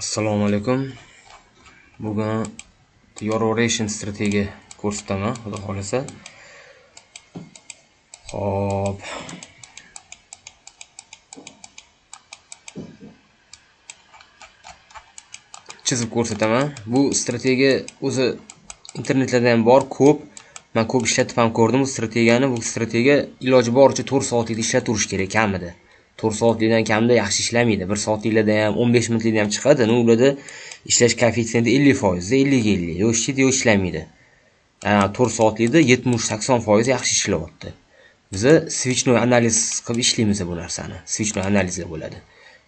Assalomu alaykum. Bugun Euroration strategiya kursdaman, xudo xolasa. Xo'p. Chizib ko'rsataman. Bu strategiya o'zi internetlarda ham bor, ko'p. Men ko'p ishlatib ham ko'rdim bu strategiyani. Bu strategiya iloji boricha 4 soatlik ishlatirish kerak kamida. 4 soatlikdan kamida yaxshi ishlamaydi. 1 soatliklarda ham 15 minutlikda ham chiqadi. Ularda ishlash koeffitsiyenti 50%, 50-50. Yo'q ishlamaydi. 4 soatlikda 70-80% yaxshi ishlayapti. Biz switchnoy analiz qilib ishlaymiz bu narsani. Switchnoy analizda bo'ladi.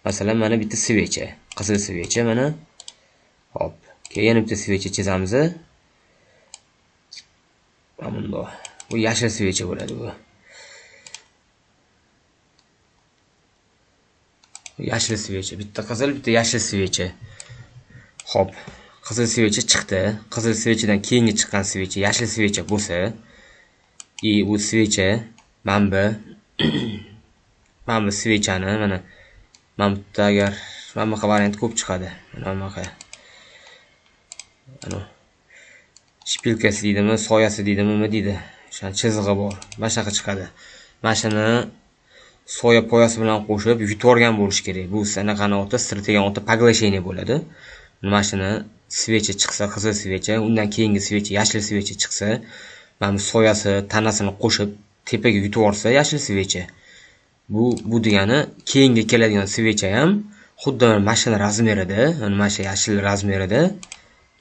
Masalan, mana bitta svecha, qizil svecha mana. Hop, keyin bitta svecha chizamiz. Mana bu yashil svecha bo'ladi bu. Yashil svecha, bitta qizil, bitta yashil svecha. Hop, qizil svecha chiqdi. Qizil svechadan keyingi chiqqan svecha yashil svecha bo'lsa, bu svecha mana bu svechani mana bitta agar mana bu variant ko'p chiqadi. Mana bu shpilkasi deydimi, soyasi deydimi, nima deydi? O'sha chizig'i bor. Mana shunaqa chiqadi. Mana shuni soya poyasi bilan qo'shib yutorgan bo'lish kerak. Bu sanaqani oti strategiya oti поглощение bo'ladi. Mana shuni svecha chiqsa, qizil svecha, undan keyingi svecha, yashil svecha chiqsa, mana bu soyasi, tanasini qo'shib tepaga yutib olsa yashil svecha. Bu degani keyingi keladigan svecha ham xuddi mashina razmerida, mana shu yashil razmerida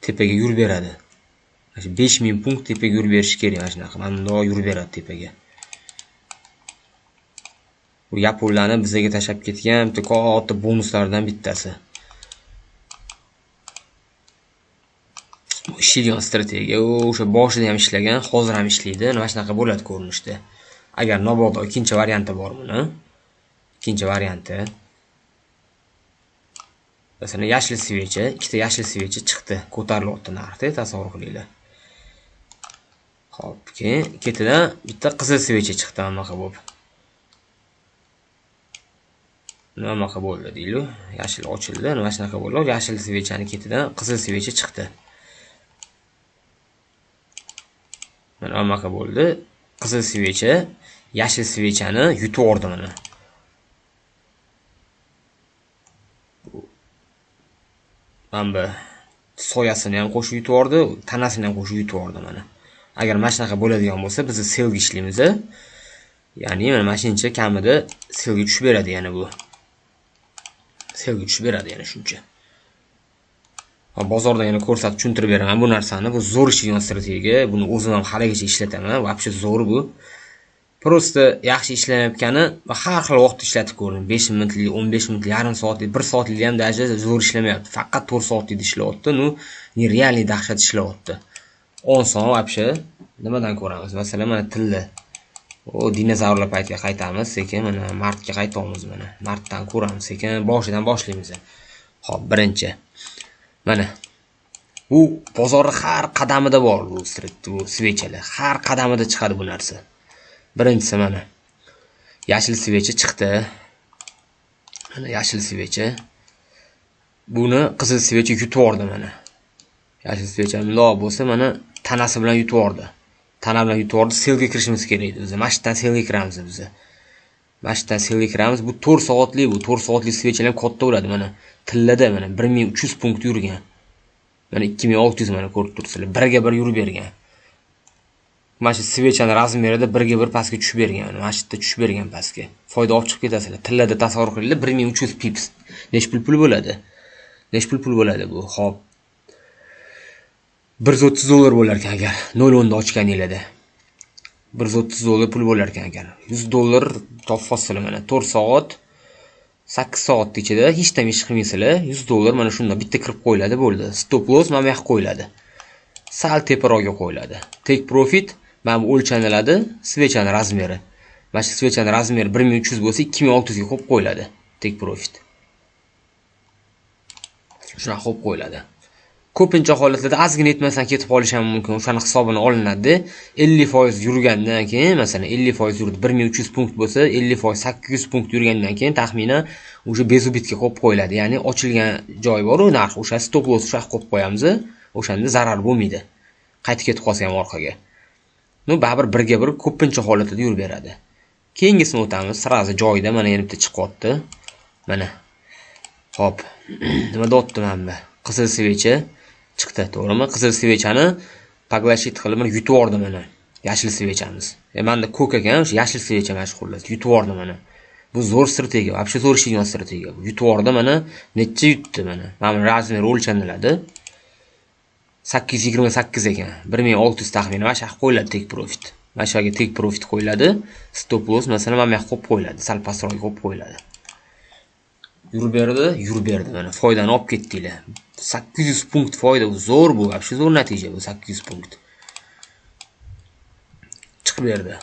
tepaga yurib beradi. 5000 punkt tepaga yurib berish kerak mana shunaqa. Mana bunday yurib beradi tepaga. Bu yaponlarni bizga tashab ketgan bitta katta bonuslardan bittasi. Bu ishlaydigan strategiya, o'sha boshida ham ishlagan, hozir ham ishlaydi. Mana shunaqa bo'ladi ko'rinishda. Agar mabodo ikkinchi varianti bor buni. Ikkinchi varianti. Masalan, yashil svecha, ikkita yashil svecha chiqdi, ko'tarilyapti narxda, tasavvur qilinglar. Xo'p, keyin ketidan bitta qizil svecha chiqdi anaqa bo'lib. Nima bo'ldi deylik, yashil ochildi, mana shunaqa bo'ldi. Yashil svechani ketidan qizil svecha chiqdi. Mana bunaqa bo'ldi. Qizil svecha yashil svechani yutib oldi mana. Mana bu soyasini ham qo'shib yutib oldi, tanasini ham qo'shib yutib oldi mana. Agar mana shunaqa bo'ladigan bo'lsa, biz selga ishlaymiz. Ya'ni mana mashincha kamida selga tushib beradi yana bu. Selga tushib beradi yana shuncha. Bozorda yana ko'rsatib tushuntirib beraman bu narsani. Bu zo'r ishlaydigan strategiya. Buni o'zim ham haligacha ishlataman. Вообще zo'r bu. Prosta yaxshi ishlanayotgani va har xil vaqt ishlatib ko'rdim. 5 minutlik, 15 minutlik, yarim soatlik, 1 soatlik ham даже zo'r ishlamayapti. Faqat 4 soatlik ishlayapti. Нереальный dahshat ishlayapti. 10 soat вообще nimadan ko'ramiz? Masalan, mana tilla. Dinozavrlar paytiga qaytamiz, sekin mana martga qaytamiz mana. Martdan ko'ramiz, sekin boshidan boshlaymiz. Xo'p, birinchi. Mana bu bozorda har qadamida bor bu svechalar. Har qadamida chiqadi bu narsa. Birinchisi mana yashil svecha chiqdi. Mana yashil svecha. Buni qizil svecha yutib oldi mana. Yashil svecha bundoq bo'lsa mana tanasi bilan yutib oldi. Tana bilan yutib oldi, selga kirishimiz kerak edi. Biz mashinadan selga kiramiz biz. Mashinadan selga kiramiz. Bu 4 soatlik, bu 4 soatlik svechalar ham katta bo'ladi mana. Tillada mana 1300 punkt yurgan. Mana 2600 mana ko'rib turibsizlar. Birga bir yurib bergan. Mana shu svechani razmerida birga bir pastga tushib bergan. Mana shu yerda tushib bergan pastga. Foyda olib chiqib ketasizlar. Tillada tasavvur qilinglar, 1300 pips. Nech pul bo'ladi? Nech pul bo'ladi bu? Xo'p. $130 bo'lar ekan agar 0.10 da ochganinglarda. $130 pul bo'lar ekan agar. $100 topasizlar mana 4 soat 8 soat ichida hech nima ish qilmaysizlar. $100 mana shunda bitta kirib qo'yiladi bo'ldi. Stop loss mana bu yoqqa qo'yiladi. Sal teparoqga qo'yiladi. Take profit mana bu o'lchaniladi, svechani razmeri. Mana shu svechani razmeri 1300 bo'lsa 2600 ga qo'yib qo'yiladi. Take profit. Shuna qo'yib qo'yiladi. ko'pincha holatlarda ozgina yetmasdan ketib qolishi ham mumkin. O'shani hisobini olinadi. 50% yurgandan keyin, masalan 50% yurdi, 1300 punkt bo'lsa, 50% 800 punkt yurgandan keyin taxminan o'sha bezubitga qo'yib qo'yiladi. Ya'ni ochilgan joy bor-ku, narx, o'sha stop loss o'sha qo'yib qo'yamiz. O'shanda zarar bo'lmaydi. Qaytib ketib qolsa ham orqaga. Baribir birga bir ko'pincha holatlarda yurib beradi. Keyingisini o'tamiz. Sirazi joyida mana yana bitta chiqyapti. Mana. Xo'p. Nima deyapti mana? Qizil svecha chiqdi, to'g'rimi? Qizil svechani paglashit qilib mana yutib yubordi mana. Yashil svechamiz. Menda ko'k ekan, o'sha yashil svecha mashhurlar. Yutib yubordi mana. Bu zo'r strategiya, вообще zo'r ishlaydigan strategiya. Yutib yubordi mana, necha yutdi mana. Mana razmer o'lchaniladi. 828 ekan. 1600 taxminan mana shu qo'yiladi take profit. Mana shu yerga take profit qo'yiladi. Stop loss masalan mana bu yoqqa qo'yib qo'yiladi. Sal pastroqqa qo'yib qo'yiladi. Yurib berdi mana. Foydani olib ketdinglar. 800 punkt foyda zo'r bu, вообще zo'r natija bu 800 punkt. Chiqib berdi.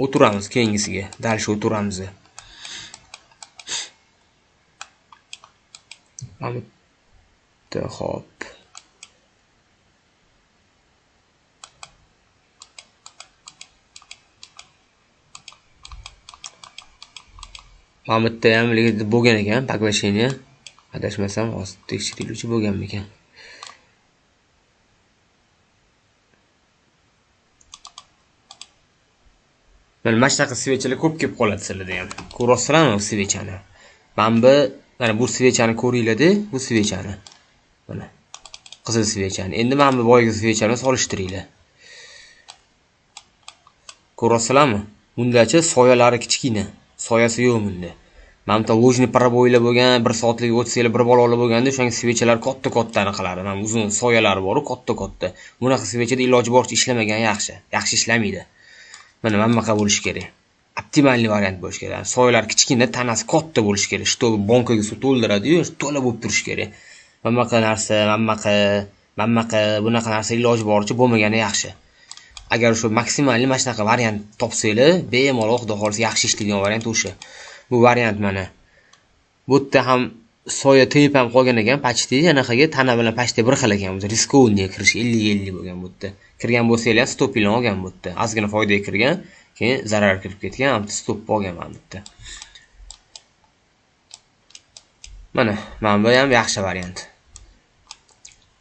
O'tiramiz keyingisiga. Dальше o'tiramiz. Xo'p. Mamitda ham bo'lgan ekan, paglasheniya. Adashmasam, hozir tekshiriluvchi bo'lganmi ekan. Mana shunaqa svechalar ko'p kelib qoladi sizlarda ham. Ko'rasizlarmi svechani? Mana bu svechani ko'ringlar-da, bu svechani. Mana qizil svechani. Endi mana bu boyagi svechani solishtiringlar. Ko'rasizlarmi? Bundacha soyalari kichkina. Soyasi yo'q bunda. Mana bu lojni paraboylar bo'lgan, 1 soatlik o'tsanglar bir balolar bo'lganda, o'shanga svechalar katta-kattani qiladi. Mana uzun soyalari bor, katta-katta. Bunaqa svechada iloji boricha ishlamagan yaxshi. Yaxshi ishlamaydi. Mana bunaqa bo'lishi kerak. Optimalniy variant bo'lishi kerak. Soyalar kichkina, tanasi katta bo'lishi kerak. Shu bankaga suv to'ldiradi-yu, to'la bo'lib turishi kerak. Bunaqa narsa, bunaqa narsa iloji boricha bo'lmagani yaxshi. Agar shu maksimalniy mana shunaqa variant topsanglar, bemalol xudo xolisa yaxshi ishlaydigan variant o'sha. Bu variant mana. Bu yerda ham soya to'yib ham qolgan ekan, pachti, anaqaga tana bilan pachti bir xil ekan. Bu riskovniga kirish 50-50 bo'lgan bu yerda. Kirgan bo'lsanglar, stop bilan olgan bu yerda. Ozgina foydaga kirgan, keyin zarar kirib ketgan, ham stop olgan mana bu yerda. Mana bu ham yaxshi variant.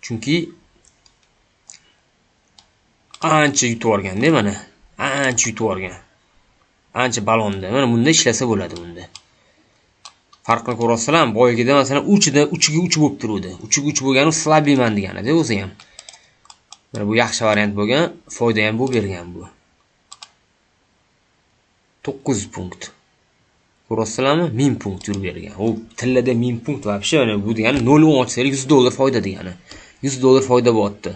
Chunki ancha yutib olganda mana. Ancha yutib olgan. Ancha balonda. Mana bunda ishlasa bo'ladi bunda. Farqini ko'rasizlarmi? Boyagida masalan uchiga uch bo'lib turuvdi. Uchiga uch bo'lgani slabiyman degani-da o'zi ham. Mana bu yaxshi variant bo'lgan, foyda ham bo'lib bergan bu. 900 punkt. Ko'rasizlarmi? 1000 punkt yurib bergan. U tillada 1000 punkt вообще mana bu degani 0.10 ochsanglar $100 foyda degani. $100 foyda bo'pti.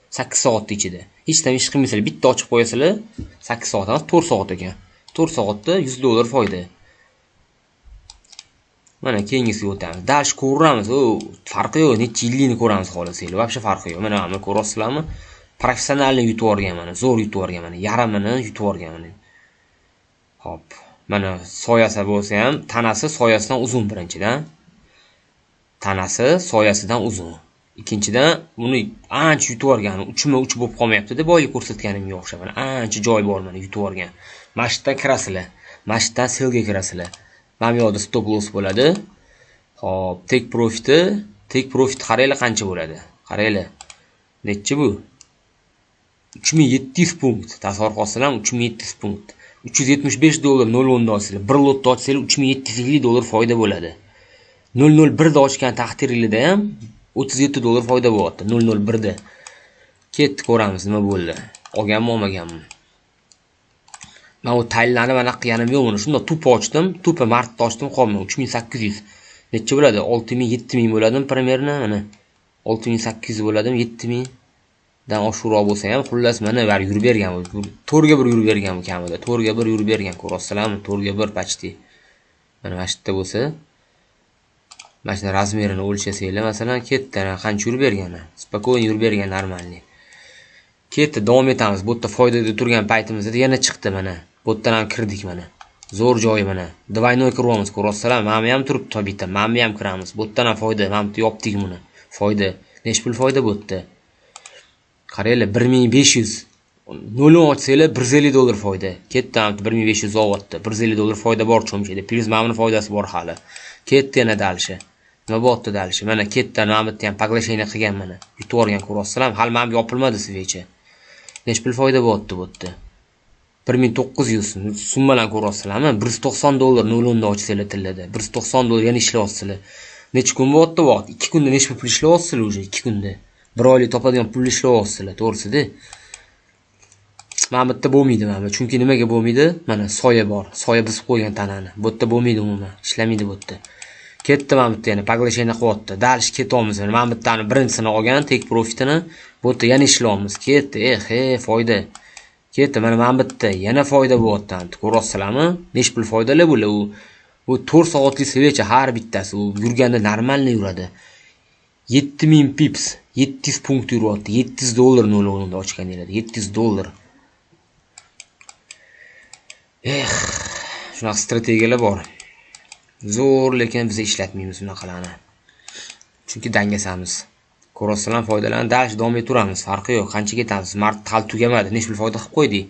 8 soat ichida. Hech ham ish qilmaysizlar, bitta ochib qo'yasizlar, 8 soat emas, 4 soat ekan. 4 soatda $100 foyda. Mana keyingisiga o'tamiz. Dash ko'ramiz. O, farqi yo'q, necha yillikni ko'ramiz xolasizlar. Вообще farqi yo'q. Mana buni ko'rasizlarmi? Professionalni yutib olgan mana, zo'r yutib olgan mana, yarimini yutib olgan mana. Hop. Mana soyasi bo'lsa ham, tanasi soyasidan uzun birinchidan. Tanasi soyasidan uzun. Ikkinchidan buni ancha yutib olgan, uchma-uch bo'lib qolmayapti-da, boylik ko'rsatganimga o'xshab. Mana ancha joy bor mana yutib olgan. Mashitdan kirasizlar. Mashitdan selga kirasizlar. Mana bu yerda stop loss bo'ladi. Hop, take profit qaranglar qancha bo'ladi. Qaranglar. Necha bu? 3700 punkt. Tasavvur qilsanglar 3700 punkt. $375 0.10 olsanglar, 1 lotda ochsanglar $3750 foyda bo'ladi. 0.01 da ochgan taqdiringizda ham $37 foyda bo'lyapti. 0.01 da. Ketdi, ko'ramiz nima bo'ldi. Olganmi, olmaganmi? Men u tayllarni mana qilganim yo'q buni. Shunda tup ochdim, tupi martda ochdim, qolmadi. 3800. Necha bo'ladi? 6000, 7000 bo'ladimi primerni mana. 6800 bo'ladimi, 7000 dan oshiqroq bo'lsa ham, xullas mana bar yurib bergan bu. 4 ga 1 yurib bergan bu kamida. 4 ga 1 yurib bergan, ko'rasizlarmi? 4 ga 1 pachti. Mana mana shu yerda bo'lsa, mana shu razmerini o'lchasanglar, masalan, ketdi, qancha yurib bergani. Spokойно yurib bergan, normalniy. Ketdi, davom etamiz. Bu yerda foydada turgan paytimizda yana chiqdi mana. Bu yerdan ham kirdik mana. Zo'r joy mana. Двойной kiryapmiz, ko'rasizlar. Mana ham turibdi bitta. Mana ham kiramiz. Bu yerdan ham foyda. Mana bu yopdik buni. Foyda. Necha pul foyda bo'pti? Qaranglar, 1500 0 ochsanglar $150 foyda. Ketdi, 1500 olyapti. $150 foyda bor cho'mchada. Plus mana foydasi bor hali. Ketdi yana dalishi. Nima bo'pti dalishi? Mana ketdi, mana bitta ham paglashayni qilgan mana. Yutib olgan ko'rasizlar. Hali mana yopilmadi svecha. Necha pul foyda bo'pti bo'pti? 1900 summadan ko'rasizlarmi? $190 0 ochsanglar tillada. $190 yana ishlayapsizlar. Necha kun bo'pti vaqt? 2 kunda necha pul ishlayapsizlar уже 2 kunda. 1 oylik topadigan pul ishlayapsizlar, to'g'risida. Mana bu yerda bo'lmaydi mana. Chunki nimaga bo'lmaydi? Mana soya bor. Soya buzib qo'ygan tanani. Bu yerda bo'lmaydi umuman. Ishlamaydi bu yerda. Ketdi mana bu yerda yana paglashayni qilyapti. Dalish ketyapmiz. Mana bu yerdan birinchisini olgan tek profitini. Bu yerda yana ishlayapmiz. Ketdi. Foyda. Ketdi. Mana bu yerda yana foyda bo'lyapti. Ko'rasizlarmi? Necha pul foydali bular u. Bu 4 soatlik svecha har bittasi. U yurganda normalni yuradi. 7000 pips. 700 punkt yuryapti. $700 nolunda ochganinglar. $700. Shunaqa strategiyalar bor. Zo'r, lekin biz ishlatmaymiz bunaqalarni. Chunki dangasamiz. Ko'rasizlar, foydalanib dalish davom ettiramiz. Farqi yo'q. Qancha ketamiz? Mart hal tugamadi. Necha pul foyda qilib qo'ydik.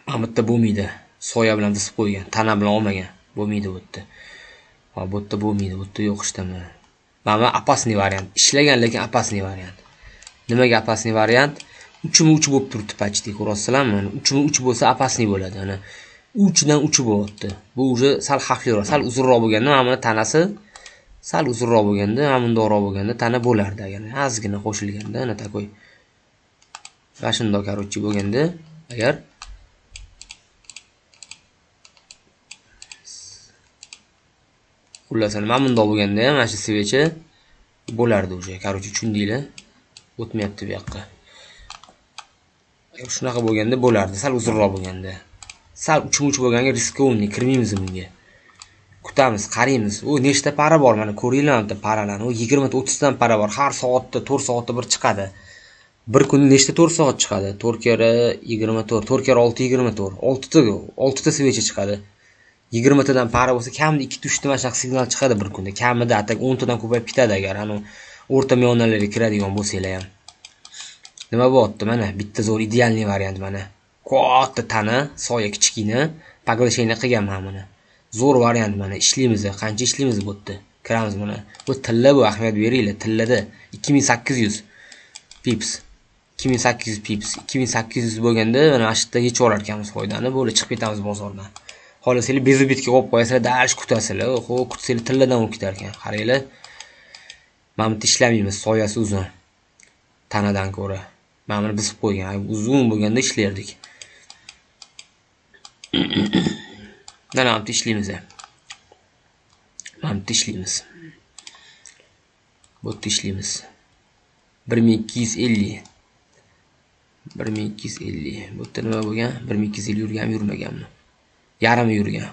Mana bu yerda bo'lmaydi. Soya bilan bisib qo'ygan, tana bilan olmagan. Bo'lmaydi bu yerda. Ha, bu yerda bo'lmaydi. Bu yerda yo'q ishtami. Mana opasniy variant. Ishlagan, lekin opasniy variant. Nimaga opasniy variant? 3 bo'lib turibdi pachti, ko'rasizlarmi? 3 bo'lsa opasniy bo'ladi. Ana 3dan 3 bo'lyapti. Bu уже sal xavfliroq, sal uzunroq bo'lganda, mana buni tanasi sal uzunroq bo'lganda, mana bundoqroq bo'lganda tana bo'lardi agar ozgina qo'shilganda, ana takoy. Va shundoq короче bo'lganda, agar xullas mana bundoq bo'lganda ham mana shu svecha bo'lardi уже. Короче, tushundinglar? O'tmayapti bu yoqqa. Shunaqa bo'lganda bo'lardi, sal uzunroq bo'lganda. Sal uch bo'lganga riskovniy, kirmaymiz bunga. Kutamiz, qaraymiz. U nechta para bor, mana ko'ringlar bitta paralarni. U 20 ta 30 dan para bor. Har soatda 4 soatda bir chiqadi. Bir kunda nechta 4 soat chiqadi? 4 kere 24, 4 kere 6 24. 6 ta svecha chiqadi. 20 tadan para bo'lsa, kamida 2-3 ta mana signal chiqadi bir kunda. Kamida atak 10 tadan ko'payib ketadi agar ana o'rta miyonlarga kiradigan bo'lsanglar ham. Nima bo'pti? Mana bitta zo'r idealniy variant mana. Katta tana, soya kichkina, paglashayni qilgan mana buni. Zo'r variant mana. Ishlaymiz, qancha ishlaymiz bu yerda. Kiramiz mana. Bu tilla bu, ahamiyat beringlar, tillada 2800 pips. 2800 pips. 2800 bo'lganda mana shu yerda yechib olar ekanmiz foydani, bo'lib chiqib ketamiz bozordan. Xohlasanglar bezubitga qo'yib qo'yasizlar, dalish kutasizlar. Xo'p, kutsanglar tilladan o'tib ketar ekan. Qaranglar. Mana bu ishlamaymiz, soyasi uzun. Tanadan ko'ra. Mana buni bisib qo'ygan. Uzun bo'lganda ishlardik. Mana ham ishlaymiz. Mana ishlaymiz. Bu ishlaymiz. 1250. 1250. Bu yerda nima bo'lgan? 1250 yurganmi, yurmaganmi? Yarimi yurgan.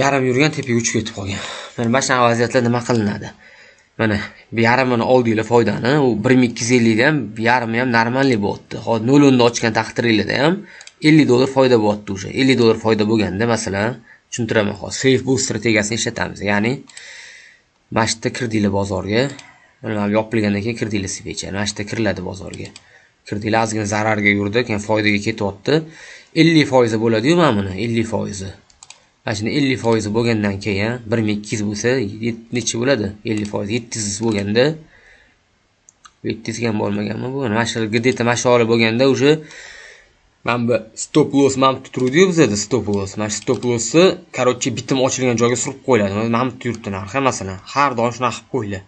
Yarim yurgan, tepaga uchib ketib qolgan. Mana shunaqa vaziyatlarda nima qilinadi? Mana bu yarimini oldinglar foydani, u 1250 dan yarimi ham normalniy bo'pti. Hozir 0 ochgan taqdiringlarda ham $50 foyda bo'pti o'sha. $50 foyda bo'lganda, masalan, tushuntiraman hozir. Safe bu strategiyasini ishlatamiz. Ya'ni mana shu yerda kirdinglar bozorga. Mana yopilgandan keyin kirdinglar svecha. Mana shu yerda kiriladi bozorga. Kirdinglar, ozgina zararga yurdi, keyin foydaga ketyapti. 50% bo'ladi-yu mana buni, 50%. Mana shuni 50% bo'lgandan keyin 1200 bo'lsa, necha bo'ladi? 50%, 700 bo'lganda 700 ham bo'lmaganmi bu? Mana shu где-то masholi bo'lganda уже mana bu stop loss mana bu turdi-yu bizda stop loss. Mana shu stop lossni, короче, bitim ochilgan joyga surib qo'yiladi. Mana bu yurtdi narxi masalan, har doim shunaqa qilib qo'yinglar.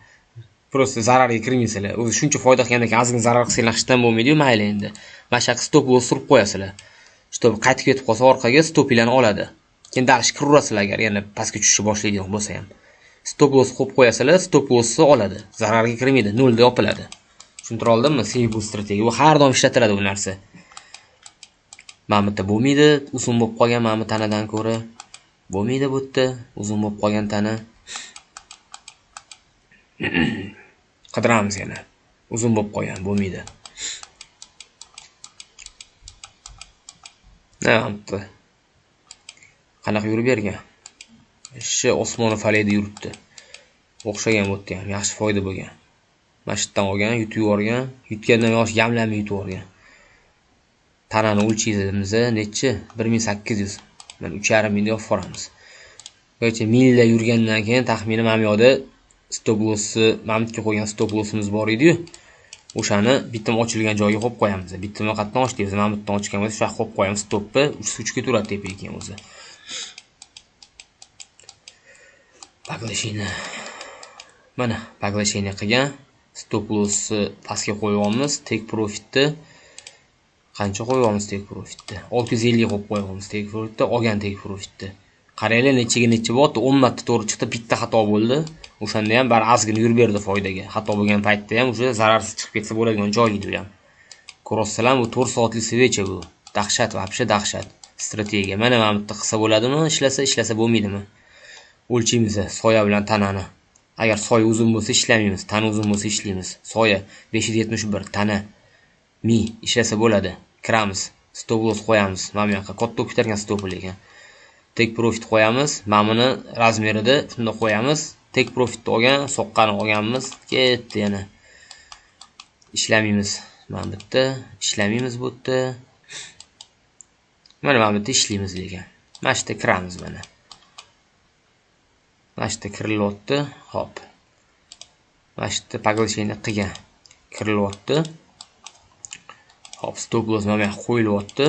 Просто zararga kirmaysizlar. O'zi shuncha foyda qilgandan keyin ozgina zarar qilsanglar hechdan bo'lmaydi-yu, mayli endi. Mana shu stop loss surib qo'yasizlar. Stop qaytib ketib qolsa orqaga stopinglarni oladi. Keyin dalish kiraverasizlar agar yana pastga tushishni boshlaydigan bo'lsa ham. Stop loss qo'yib qo'yasizlar, stop lossni oladi. Zararga kirmaydi, nolda yopiladi. Tushuntira oldimmi? Safe bu strategiya. Bu har doim ishlatiladi bu narsa. Mana bu yerda bo'lmaydi, uzun bo'lib qolgan mana bu tanadan ko'ra. Bo'lmaydi bu yerda, uzun bo'lib qolgan tana. Qidiramiz yana. Uzun bo'lib qolgan, bo'lmaydi. Na'amti. Qanaqa yurib bergan? Shu osmoni falayda yuribdi. o'xshagan bo'tdi ham, yaxshi foyda bo'lgan. Mana shu yerdan olgan, yutib yuborgan, yutgandan yosh yamlamay yutib yuborgan. Tanani o'lchaymiz, nechi? 1800. Mana 3,5 ming olib boramiz. Bo'yicha milla yurgandan keyin taxminan mana bu yoqda stop lossni, mamutga qo'ygan stop lossimiz bor edi-yu. O'shani bitim ochilgan joyga qo'yib qo'yamiz. Bitimni qayerdan ochdingiz? Mamutdan ochgan bo'lsa, shu yoqqa qo'yib qo'yamiz stopni, uchga turadi tepaga keyin o'zi. Paglashini. Mana paglashini qilgan. Stop lossni pastga qo'yamiz, take profitni qancha qo'yamiz take profitni? 650 qo'yib qo'yamiz take profitni, olgan take profitni. Qaranglar necha bo'ldi? 10 marta to'g'ri chiqdi, bitta xato bo'ldi. O'shanda ham bar ozgina yurib berdi foydaga. Xato bo'lgan paytda ham o'sha zararsiz chiqib ketsa bo'ladigan joy edi u ham. Ko'rasizlar, bu 4 soatlik svecha bu. Dahshat, vobshe dahshat. Strategiya. Mana bu yerda qilsa bo'ladimi? Ishlasa bo'lmaydimi? O'lchaymiz soya bilan tanani. Agar soya uzun bo'lsa ishlamaymiz, tana uzun bo'lsa ishlaymiz. Soya 571, tana 1000 ishlasa bo'ladi. Kiramiz, stop loss qo'yamiz. Mana bu yoqqa katta ko'targan stop ekan. Take profit qo'yamiz. Mana buni razmerida shunda qo'yamiz. Take profitni olgan, soqqani olganmiz. Ketdi yana. Ishlamaymiz. Mana bu yerda ishlamaymiz bu yerda. Mana bu yerda ishlaymiz lekin. Mana shu yerda kiramiz mana. Mana shu yerda kirilyapti. Hop. Mana shu yerda paglashini qilgan. Kirilyapti. Hop, stop loss mana bu qo'yilyapti.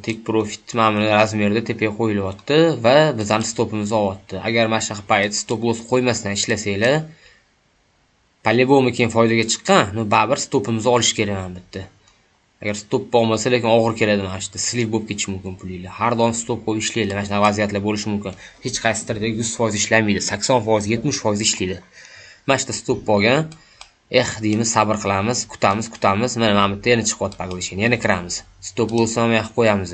Take profit mana bu razmerda tepaga qo'yilyapti va bizning stopimizni olyapti. Agar mana shunaqa payt stop loss qo'ymasdan ishlasanglar, po-любому keyin foydaga chiqqan, baribir stopimizni olish kerak mana bu yerda. Agar stop bo'lmasa, lekin og'ir keladi mana shu yerda. Sliv bo'lib ketishi mumkin pulinglar. Har doim stop qo'yib ishlaylar. Mana shunaqa vaziyatlar bo'lishi mumkin. Hech qaysi strategiya 100% ishlamaydi. 80%, 70% ishlaydi. Mana shu yerda stop bo'lgan. Deymiz, sabr qilamiz, kutamiz. Mana bu yerda yana chiqyapti paglashini. Yana kiramiz. Stop lossni ham yoqib qo'yamiz.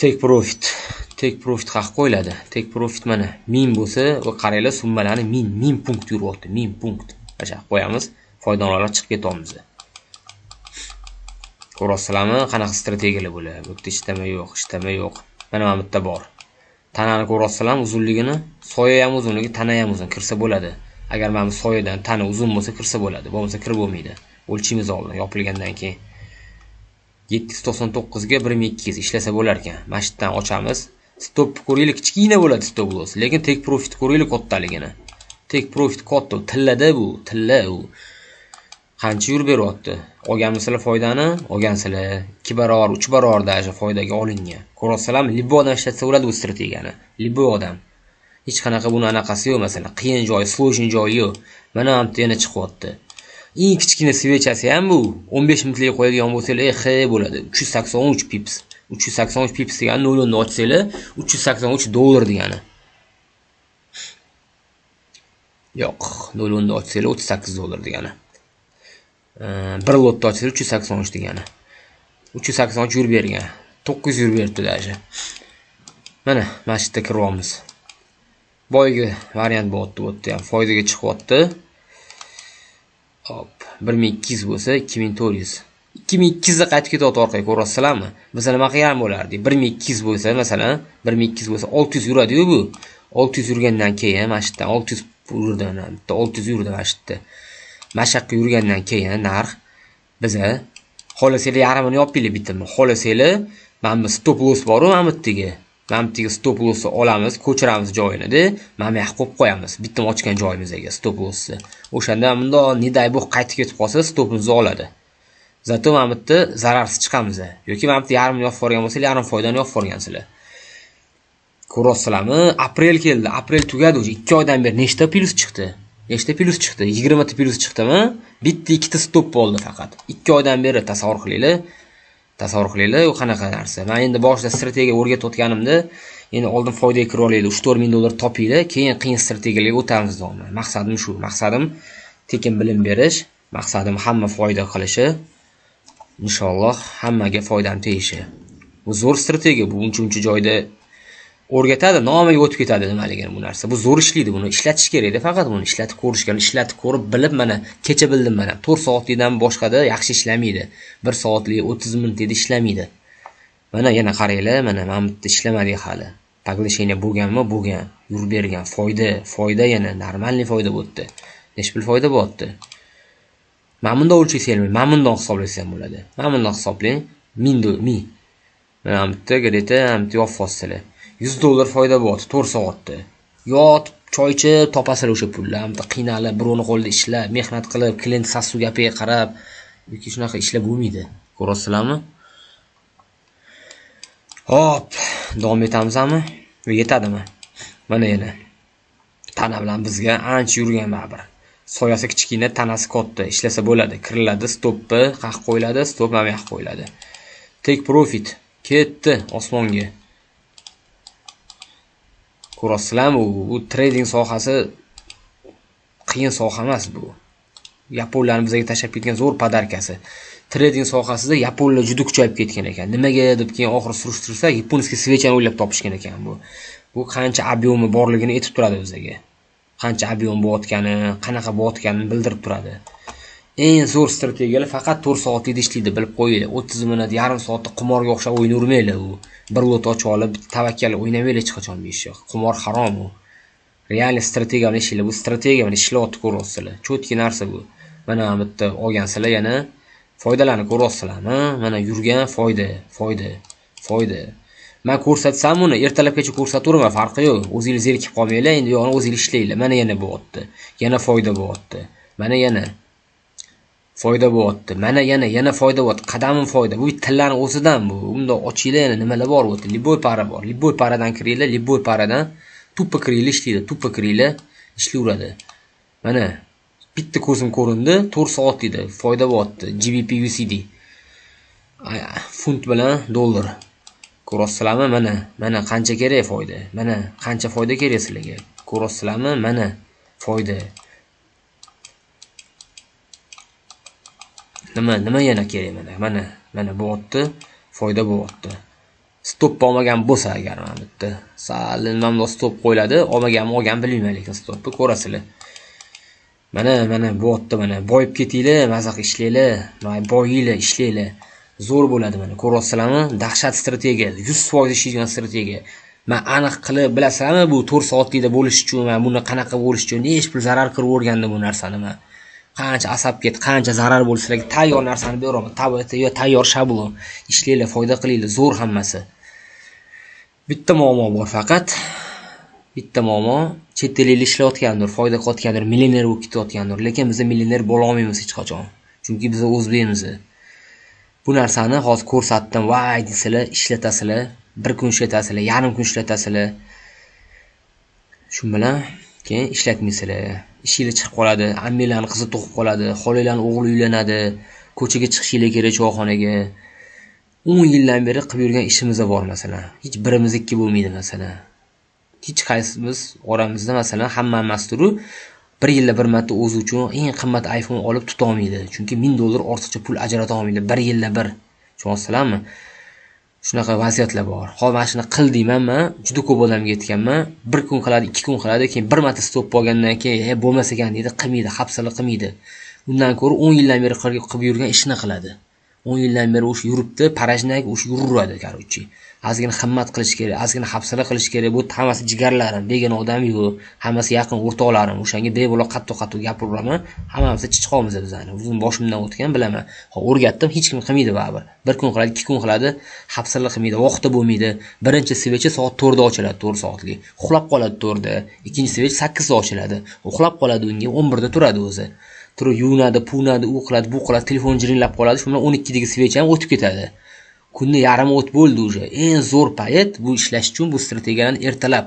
Take profit haq qo'yiladi. Take profit mana 1000 bo'lsa, va qaranglar summalarni 1000 punkt yuryapti. 1000 punkt. Mana qo'yamiz. Foydalanuvchilar chiqib ketamiz. Ko'rasizlarmi, qanaqa strategiyalar bo'ladi? Bu yerda ishtama yo'q. Mana bu yerda bor. Tanani ko'rasizlarmi, uzunligini? Soya ham uzunligi, tana ham uzun kirsa bo'ladi. Agar mana bu soyadan tana uzun bo'lsa kirsa bo'ladi, bo'lmasa kirib bo'lmaydi. O'lchimiz oldin yopilgandan keyin 799 ga 1200 ishlasa bo'lar ekan. Mana shu yerdan ochamiz. Stop ko'raylik, kichkina bo'ladi stop loss, lekin take profit ko'raylik kattaligini. Take profit katta, tillada bu, tilla u. Qancha yurib beryapti? Olganmisizlar foydani? Olgansizlar. 2 barobar, 3 barobar даже foydaga olingan. Ko'rasizlarmi? Libbo odam ishlatsa bo'ladi bu strategiyani. Libbo odam. Hech qanaqa buni anaqasi yo'q, masalan, qiyin joyi, sложный joyi yo'q. Mana bu yerda yana chiqyapti. Eng kichkina svechasi ham bu 15 minutlik qo'yadigan bo'lsangiz, bo'ladi. 383 pips. 383 pips degani 0 ni ochsanglar, 383 dollar degani. Yo'q, 0 ni ochsanglar 38 dollar degani. 1 lotni ochsanglar 383 degani. 383 yurib bergan. 900 yurib berdi даже. Mana shu yerda kiryapmiz. Boyga variant bo'lyapti ham, foydaga chiqyapti. Hop, 1200 bo'lsa 2400. 2200 ga qaytib ketyapti orqaga, ko'rasizlarmi? Biz nima qilgan bo'lardik? 1200 bo'lsa, masalan, 1200 bo'lsa 600 yuradi-yu bu. 600 yurgandan keyin mana shu yerdan 600 yurdi, mana 600 yurdi mana shu yerda. Mashaqqa yurgandan keyin narx biza xolasanglar yarmini yopinglar bitimni. Xolasanglar mana bu stop loss bor-ku, mana bu yerga. Mana bu yerga stop lossni olamiz, ko'chiramiz joyini-da, mana bu yoqqa qo'yib qo'yamiz. Bitim ochgan joyimizga stop lossni. O'shanda bunda niday bu qaytib ketib qolsa, stopimizni oladi. Zato mana bu yerda zararsiz chiqamiz. Yoki mana bu yerda yarmini yopib borgan bo'lsa, yarim foydani yopib borgansizlar. Ko'rasizlarmi? Aprel keldi. Aprel tugadi. 2 oydan beri nechta plus chiqdi? 20 ta plus chiqdimi? Bitta ikkita stop bo'ldi faqat. 2 oydan beri tasavvur qilinglar, u qanaqa narsa. Men endi boshida strategiya o'rgatayotganimda, endi oldin foydaga kirib olaylik, 3-4 ming dollar topinglar, keyin qiyin strategiyalarga o'tamiz deyman. Maqsadim shu. Maqsadim tekin bilim berish, maqsadim hamma foyda qilishi. Inshaalloh hammaga foydam tegishi. Bu zo'r strategiya, bu uncha joyda o'rgatadi, nomiga o'tib ketadi nimaligini bu narsa. Bu zo'r ishlaydi, buni ishlatish kerak-da, faqat buni ishlatib ko'rishgan, ishlatib ko'rib, bilib mana kecha bildim mana. 4 soatlikdan boshqada yaxshi ishlamaydi. 1 soatlik 30 minutda ishlamaydi. Mana yana qaranglar, mana bu yerda ishlamadik hali. Поглощение bo'lganmi? Bo'lgan. Yurib bergan foyda yana normalniy foyda bo'ldi. Necha pul foyda bo'lyapti? Mana bundoq o'lchaysa ham, mana bundoq hisoblasa ham bo'ladi. Mana bundoq hisoblang. 1000. Mana bu yerda gadeta, hamda yo'qfosizlar. $100 foyda bo'lyapti 4 soatda. Yot, choy ichib topasizlar o'sha pulni. Hamda qiynalib, birovni qo'lida ishlab, mehnat qilib, klient sasu gapiga qarab, yoki shunaqa ishlar bo'lmaydi. Ko'rasizlarmi? Hop, davom etamizmi? Yetadimi? Mana yana. Tana bilan bizga ancha yurgan baribir. Soyasi kichkina, tanasi katta, ishlasa bo'ladi. Kiriladi, stopni qaq qo'yiladi, stop ham yoq qo'yiladi. Take profit ketdi osmonga. Ko'rasizlarmi? Bu trading sohasi qiyin soha emas bu. Yaponlarning bizga tashab ketgan zo'r podarkasi. Trading sohasida yaponlar juda kuchayib ketgan ekan. Nimaga deb keyin oxir surishtirsa, yaponskiy svechani o'ylab topishgan ekan bu. Bu qancha obyomi borligini aytib turadi bizga. Qancha obyon bo'layotgani, qanaqa bo'layotganini bildirib turadi. Eng zo'r strategiyalar faqat 4 soatlikda ishlaydi, bilib qo'yinglar. 30 minut, yarim soatda qimorga o'xshab o'ynavermanglar u. Bir lot ochib olib, tavakkal o'ynamaylar hech qachon bu ishni. Qimor harom u. Real strategiya bilan ishlaylar. Bu strategiya bilan ishlayotib ko'rasizlar. Cho'tki narsa bu. Mana bu yerda olgansizlar yana foydalarni ko'rasizlarmi? Mana yurgan foyda. Men ko'rsatsam uni ertalabgacha ko'rsataveraman, farqi yo'q. O'zingiz zerikib qolmanglar, endi yo'g'ini o'zingiz ishlaylar. Mana yana bo'lyapti. Yana foyda bo'lyapti. Mana yana foyda bo'lyapti. Mana yana foyda bo'lyapti. Qadamim foyda. Bu tillarning o'zidan bu. Unda ochinglar yana nimalar bor bo'lyapti. Liboy para bor. Liboy paradan kiringlar, liboy paradan tuppa kiringlar ishlaydi. Tuppa kiringlar ishlayveradi. Mana bitta ko'zim ko'rindi, 4 soatlikda foyda bo'lyapti. GBP USD. Funt bilan dollar. Ko'rasizlarmi? Mana qancha kerak foyda. Mana qancha foyda kerak sizlarga. Ko'rasizlarmi? Mana foyda. Nima yana kerak mana bo'lyapti, foyda bo'lyapti. Stop olmagan bo'lsa agar mana bitta sal nimamda stop qo'yiladi, olgan bilmayman lekin stopni ko'rasizlar. Mana bo'lyapti, mana boyib ketinglar, mazaq ishlanglar, boyinglar, ishlanglar. Zo'r bo'ladi mana. Ko'rasizlarmi? Dahshat strategiya, 100% ishlaydigan strategiya. Men aniq qilib bilasizlarmi, bu 4 soatlikda bo'lish uchun, men buni qanaqa bo'lish uchun hech bir zarar qilib o'rgandim bu narsani men. Qancha asab ket, qancha zarar bo'lsa, tayyor narsani beraman. Tayyor shablon. Ishlanglar, foyda qilinglar, zo'r hammasi. Bitta muammo bor faqat. Bitta muammo, chet elliklar ishlayotgandir, foyda qilayotgandir, millioner bo'lib ketayotgandir, lekin biz millioner bo'la olmaymiz hech qachon. Chunki biz o'zbekmiz. Bu narsani hozir ko'rsatdim, voy desizlar, ishlatasizlar, bir kun ishlatasizlar, yarim kun ishlatasizlar. Shu bilan keyin ishlatmaysizlar. Ishinglar chiqib qoladi, ammanglarning qizi tug'ib qoladi, xolanglarning o'g'li uylanadi, ko'chaga chiqishinglar kerak choyxonaga. 10 yildan beri qilib yurgan ishimiz bor masalan. Hech birimizniki bo'lmaydi masalan. Hech qaysimiz oramizda masalan hamma emas-turu 1 yilda bir marta o'zi uchun eng qimmat iPhone olib tuta olmaydi. Chunki $1000 ortiqcha pul ajrata olmaydi 1 yilda bir. Tushunasizlarmi? Shunaqa vaziyatlar bor. Hozir mana shuni qil deyman, men juda ko'p odamga aytganman. 1 kun qiladi, 2 kun qiladi, keyin bir marta stop bo'lgandan keyin bo'lmas ekan deydi, qilmaydi, hafsala qilmaydi. Undan ko'ra 10 yildan beri qilib yurgan ishni qiladi. 10 yildan beri o'sha yuribdi, parajnak o'sha yuraveradi, короче. Ozgina himmat qilish kerak, ozgina hafsala qilish kerak. Bu hammasi jigarlarim, begona odam yo'q, hammasi yaqin o'rtoqlarim. O'shanga bemalol qattiq gapiraman. Hammamiz chiqamiz bizani. O'zim boshimdan o'tgan bilaman. O'rgatdim, hech kim qilmaydi baribir. 1 kun qiladi, 2 kun qiladi, hafsala qilmaydi, vaqtda bo'lmaydi. Birinchi svecha soat 4 da ochiladi, 4 soatlik. Uxlab qoladi 4 da. Ikkinchi svech 8 da ochiladi. Uxlab qoladi, unga 11 da turadi o'zi. Turib yuvinadi, puvnadi, u qiladi, bu qiladi, telefon jiringlab qoladi. Shundan 12 dagi svecha ham o'tib ketadi. Kunni yarim o't bo'ldi уже. Eng zo'r payt bu ishlash uchun bu strategiyalarni ertalab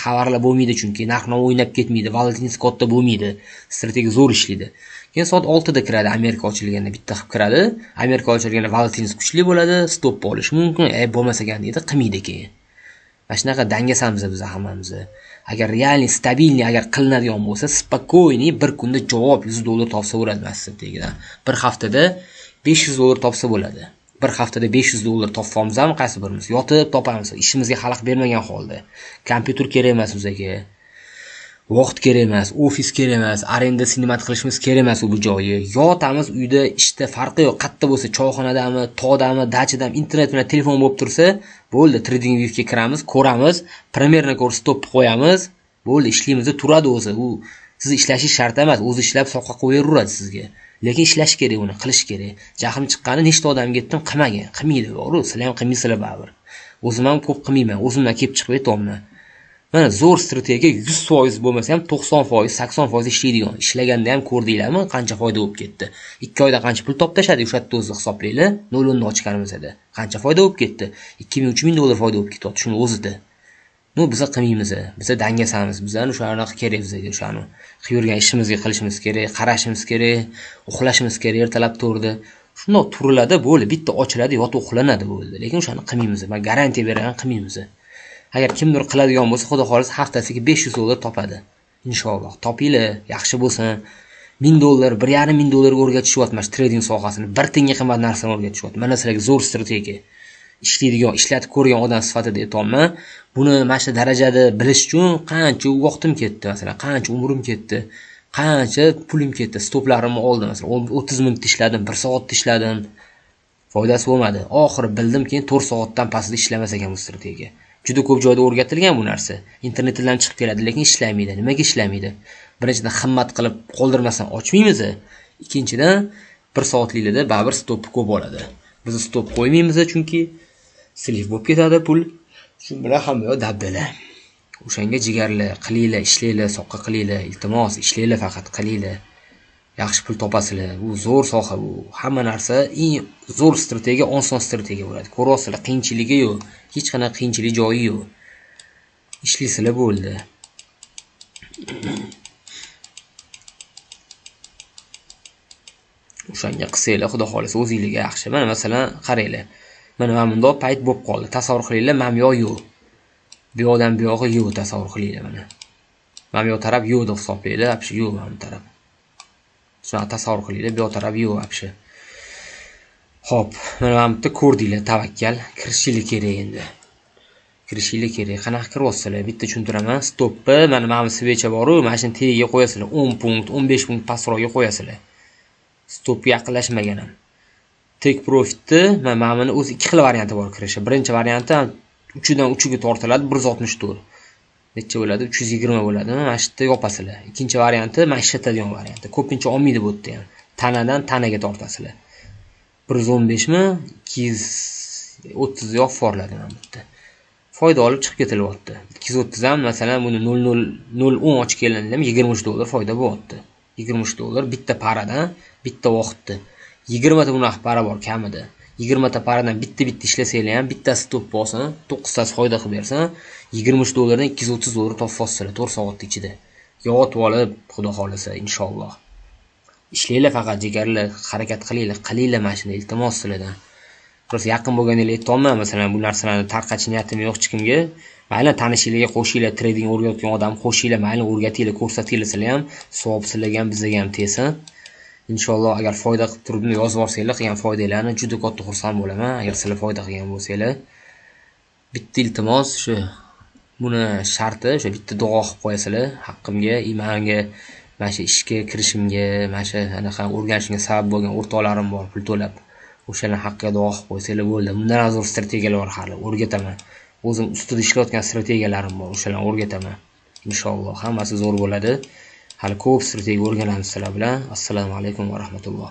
xabarlar bo'lmaydi chunki narx-navo o'ynab ketmaydi, volatilность katta bo'lmaydi. Strategiya zo'r ishlaydi. Keyin soat 6 da kiradi, Amerika ochilganda bitta qilib kiradi. Amerika ochilganda volatilность kuchli bo'ladi, stop bo'lish mumkin. Bo'lmas ekan deydi, qilmaydi keyin. Mana shunaqa dangasamiz biz hammamiz. Agar realniy, stabilniy agar qilinadigan bo'lsa, spokойный bir kunda javob $100 topsa bo'ladi strategiyadan. Bir haftada $500 topsa bo'ladi. Bir haftada $500 topamizmi qaysi birimiz? Yotib topamiz. Ishimizga xalaqit bermagan holda. Kompyuter kerak emas bizga. Vaqt kerak emas, ofis kerak emas, arenda sinimat qilishimiz kerak emas bu joyi. Yotamiz uyda, ishda farqi yo'q. Qayerda bo'lsa, choyxonadami, tog'dami, dachadami, internet bilan telefon bo'lib tursa, Bo'ldi, trading viewga kiramiz, ko'ramiz, primerni ko'rib stopni qo'yamiz. Bo'ldi, ishlaymiz, turadi o'zi. U siz ishlashingiz shart emas, o'zi ishlab soqqa qo'yaveradi sizga. Lekin ishlash kerak, uni qilish kerak. Jahlim chiqqani nechta odamga aytdim, qilmagin, qilmaydi, to'g'ri? Sizlar ham qilmaysizlar baribir. O'zim ham ko'p qilmayman, o'zimdan kelib chiqib aytayapman. Mana zo'r strategiya 100% bo'lmasa ham 90%, 80% ishlaydigan. Ishlaganda ham ko'rdinglarmi, qancha foyda bo'lib ketdi. 2 oyda qancha pul toptashadi, o'sha yerda o'zi hisoblaylar. 0 ni ochganimizda qancha foyda bo'lib ketdi. 2000-3000 dollar foyda bo'lib ketyapti shuni o'zida. Biz qilmaymiz. Biz dangasamiz. Bizlarni o'shanaqa kerak bizga, o'shani qilib yurgan ishimizga qilishimiz kerak, qarashimiz kerak, uxlashimiz kerak ertalab to'rda. Shundoq turiladi, bo'ldi, bitta ochiladi, yotib uxlanadi bo'ldi. Lekin o'shani qilmaymiz. Men garantiya beraman, qilmaymiz. Agar kimdir qiladigan bo'lsa, xudo xolisa haftasiga 500 dollar topadi. Inshaalloh. Topinglar, yaxshi bo'lsin. 1000 dollar, 1,5 dollarga o'rgatishyapman trading sohasini. 1 tiyinga qimmat narsani o'rgatishyapman. Mana sizlarga zo'r strategiya. Ishlaydigan, ishlatib ko'rgan odam sifatida aytayapman. Buni mana shu darajada bilish uchun qancha vaqtim ketdi, masalan, qancha umrim ketdi, qancha pulim ketdi. Stoplarimni oldim, masalan, 30 minut ishladim, 1 soat ishladim. Foydasi bo'lmadi. Oxiri bildim, keyin 4 soatdan pastda ishlamas ekan bu strategiya. Juda ko'p joyda o'rgatilgan bu narsa. Internetdan chiqib keladi, lekin ishlamaydi. Nimaga ishlamaydi? Birinchidan himmat qilib qoldirmasdan ochmaymiz. Ikkinchidan 1 soatliklarda baribir stop ko'p bo'ladi. Biz stop qo'ymaymiz chunki silif bo'lib ketadi pul. Shu bilan hamma dabdala. O'shanga jigarlar, qilinglar, ishlanglar, soqqa qilinglar, iltimos, ishlanglar faqat qilinglar. Yaxshi pul topasizlar. Bu zo'r soha bu. Hamma narsa eng zo'r strategiya, oson strategiya bo'ladi. Ko'rasizlar, qiyinchiligi yo'q. Hech qanaqa qiyinchilik joyi yo'q. Ishlaysizlar bo'ldi. O'shanga qilsanglar, xudo xolisa o'zingizga yaxshi. Mana masalan, qaranglar. Mana bundoq payt bo'lib qoldi. Tasavvur qilinglar, mamyo yo'q. Bu yoqdan bu yoqqa yo'q, tasavvur qilinglar mana. Mamyo taraf yo'q deb hisoblaylar, apshi yo'q mana taraf. Shuni tasavvur qilinglar, bu yoq taraf yo'q apshi. Xo'p, mana bu yerda ko'rdinglar, tavakkal, kirishingiz kerak endi. Kirishingiz kerak. Qanaqa kiryapsizlar? Bitta tushuntiraman. Stopni mana bu svecha bor-ku, mana shuni tagiga qo'yasizlar. 10 punkt, 15 punkt pastroqga qo'yasizlar. Stopga yaqinlashmagan ham. Take profitni mana buni o'zi 2 xil varianti bor kirishi. Birinchi varianti 3 dan 3 ga tortiladi, 164. Necha bo'ladi? 320 bo'ladi. Mana shu yerda yopasizlar. Ikkinchi varianti mana ishlatadigan varianti. Ko'pincha olmaydi bu yerda ham. Tanadan tanaga tortasizlar. 115 mi? 230 yoq forladi mana bu yerda. Foyda olib chiqib ketilyapti. 230 ham masalan buni 0.010 ochib kelindim, 23 dollar foyda bo'lyapti. 23 dollar bitta paradan, bitta vaqtda. 20 ta bunaqa para bor kamida. 20 ta paradan bitta ishlasanglar ham, bittasi stop bo'lsin, 9 tasi foyda qilib bersa, 23 dollardan 230 dollar topasizlar 4 soat ichida. Yotib olib, xudo xolisa, inshaalloh. Ishlanglar faqat jigarlar, harakat qilinglar mana shuni iltimos sizlardan. Biroz yaqin bo'lganinglar aytolmayman, masalan, bu narsalarni tarqatish niyatim yo'q hech kimga. Mayli tanishinglarga qo'shinglar, trading o'rgatgan odam qo'shinglar, mayli o'rgatinglar, ko'rsatinglar sizlar ham, savob sizlarga ham, bizga ham tegsin. Inshaalloh agar foyda qilib turib yozib yuborsanglar, qilgan foydalarini juda katta xursand bo'laman. Agar sizlar foyda qilgan bo'lsanglar, bitta iltimos shu buni sharti o'sha bitta duo qilib qo'yasizlar haqqimga, menga mana shu ishga kirishimga, mana shu anaqa o'rganishimga sabab bo'lgan o'rtoqlarim bor, pul to'lab. O'shalar haqqiga duo qilib qo'ysanglar bo'ldi. Bundan zo'r strategiyalar bor hali, o'rgataman. O'zim ustida ishlayotgan strategiyalarim bor, o'shalarni o'rgataman. Inshaalloh hammasi zo'r bo'ladi. Hali ko'p strategiya o'rganamiz sizlar bilan. Assalomu alaykum va rahmatulloh.